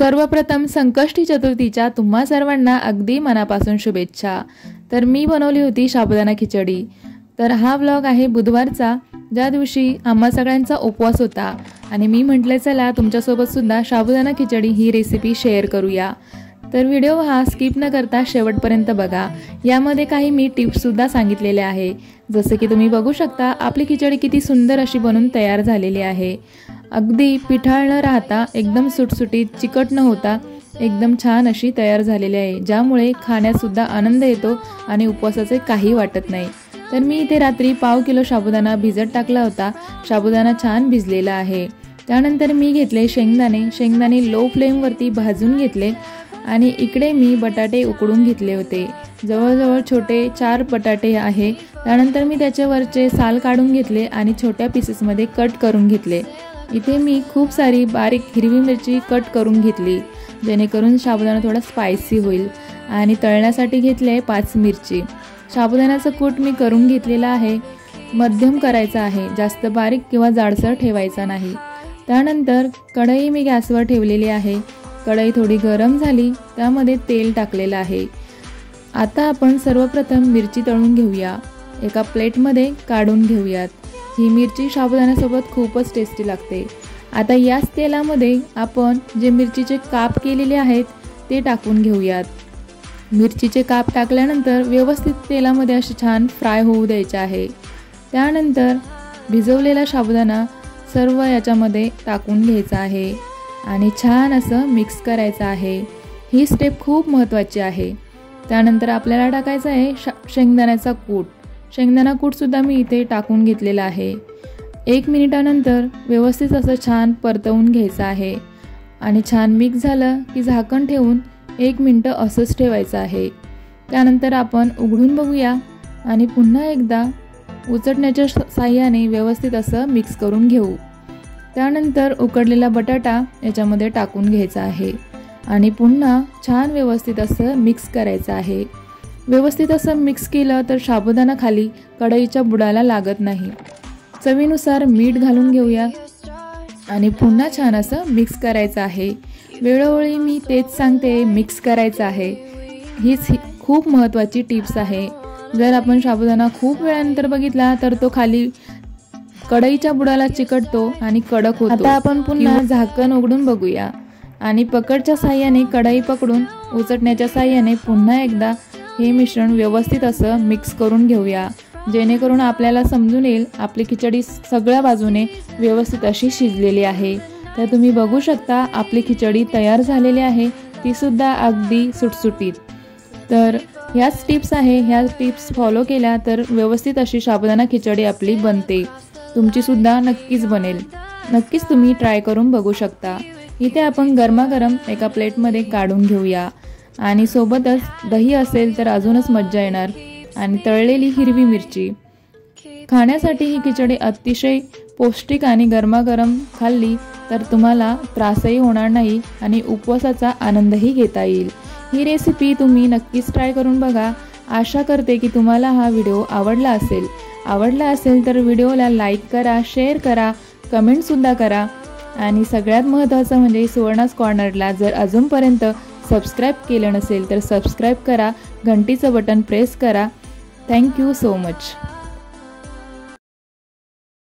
सर्वप्रथम संकष्टी चतुर्थीच्या तुम्हा सर्वांना अगदी मनापासून शुभेच्छा। तर मी बनवली होती साबुदाणा खिचडी। तर हा व्लॉग आहे बुधवारचा, ज्या दिवशी आम्हा सगळ्यांचा उपवास होता आणि मी म्हटले चला तुमच्यासोबत सुद्धा साबुदाणा खिचडी ही रेसिपी शेअर करूया। तर व्हिडिओ हा स्किप न करता शेवटपर्यंत बघा। यामध्ये काही मी टिप्स सुद्धा सांगितलेले आहे, जसे की तुम्ही बघू शकता आपली खिचडी किती सुंदर अशी बनून तयार झालेली आहे। अगदी पिठाळ न राहता एकदम सुटसुटीत, चिकट न होता एकदम छान अशी तयार झालेली आहे, ज्यामुळे खाण्यात सुद्धा आनंद येतो आणि उपवासाचे काही वाटत नाही। तर मी इथे रात्री पाव किलो साबुदाणा भिजत टाकला होता। साबुदाणा छान भिजलेला आहे। त्यानंतर मी घेतले शेंगदाणे लो फ्लेम वरती भाजून घेतले आणि इकडे मी बटाटे उकडून घेतले होते। जवळजवळ छोटे 4 बटाटे आहे। त्यानंतर मी त्याच्यावरचे साल काढून घेतले आणि छोट्या पीसेस मध्ये कट करून घेतले। इथे मी खूप सारी बारीक हिरवी मिरची कट करून घेतली, जेणेकरून साबुदाणा थोडा स्पायसी होईल। आणि तळण्यासाठी घेतले 5 मिरची। साबुदाण्याचा कूट मी करून घेतलेला आहे, मध्यम करायचा आहे, जास्त बारीक किंवा जाडसर ठेवायचा नाही। त्यानंतर कढई मी गॅसवर ठेवलेली आहे। कढई थोडी गरम झाली, त्यामध्ये तेल टाकलेलं आहे। आता आपण सर्वप्रथम मिरची तळून घेऊया, एका प्लेटमध्ये काढून घेऊयात। ही मिरची साबुदाण्यासोबत खूपच टेस्टी लागते। आता याच तेलामध्ये आपण जे मिरचीचे काप केलेले आहेत ते टाकून घेऊयात। मिरचीचे काप टाकल्यानंतर व्यवस्थित तेलामध्ये असे छान फ्राय होऊ द्यायचे आहे। त्यानंतर भिजवलेला साबुदाणा सर्व याच्यामध्ये टाकून घ्यायचा आहे आणि छान असं मिक्स करायचं आहे। ही स्टेप खूप महत्त्वाची आहे। त्यानंतर आपल्याला टाकायचं आहे शेंगदाण्याचा कूट। शेंगदाणा कूट सुद्धा मी इथे टाकून घेतलेला आहे। 1 मिनिटानंतर व्यवस्थित असं छान परतवून घ्यायचं आहे आणि छान मिक्स झालं की झाकण ठेवून 1 मिनिट असंच ठेवायचं आहे। त्यानंतर आपण उघडून बघूया आणि पुन्हा एकदा उचलण्याच्या साहाय्याने व्यवस्थित असं मिक्स करून घेऊ। त्यानंतर उकडलेला बटाटा याच्यामध्ये टाकून घ्यायचा आहे आणि पुन्हा छान व्यवस्थित असं मिक्स करायचं आहे। व्यवस्थित असं मिक्स केलं तर साबुदाणा खाली कढईच्या बुडाला लागत नाही। चवीनुसार मीठ घालून घेऊया आणि पुन्हा छान असं मिक्स करायचं आहे। वेळोवेळी मी तेच सांगते, मिक्स करायचं आहे। हीच खूप महत्त्वाची टिप्स आहे। जर आपण साबुदाणा खूप वेळानंतर बघितला तर तो खाली कढईच्या बुडाला चिकटतो आणि कडक होतो। आता आपण पुन्हा झाकण उघडून बघूया आणि पकडच्या साहाय्याने कढई पकडून उचलण्याच्या साहाय्याने पुन्हा एकदा हे मिश्रण व्यवस्थित असं मिक्स करून घेऊया, जेणेकरून आपल्याला समजून येईल आपली खिचडी सगळ्या बाजूने व्यवस्थित अशी शिजलेली आहे। तर तुम्ही बघू शकता आपली खिचडी तयार झालेली आहे, ती सुद्धा अगदी सुटसुटीत। तर ह्याच टिप्स आहे, ह्या टिप्स फॉलो केल्या तर व्यवस्थित अशी साबुदाणा खिचडी आपली बनते। तुमची सुद्धा नक्कीच बनेल। नक्कीच तुम्ही ट्राय करून बघू शकता। इथे आपण गरमागरम एका प्लेटमध्ये काढून घेऊया आणि सोबतच दही असेल तर अजूनच मज्जा येणार आणि तळलेली हिरवी मिरची। खाण्यासाठी ही खिचडी अतिशय पौष्टिक आणि गरमागरम खाल्ली तर तुम्हाला त्रासही होणार नाही आणि उपवासाचा आनंदही घेता येईल। ही रेसिपी तुम्ही नक्कीच ट्राय करून बघा। आशा करते की तुम्हाला हा व्हिडिओ आवडला असेल तर व्हिडिओला लाईक करा, शेअर करा, कमेंट सुद्धा करा आणि सगळ्यात महत्त्वाचं म्हणजे सुवर्णास कॉर्नरला जर अजूनपर्यंत सबस्क्राईब केलं नसेल तर सबस्क्राईब करा, घंटीचं बटन प्रेस करा। Thank you so much.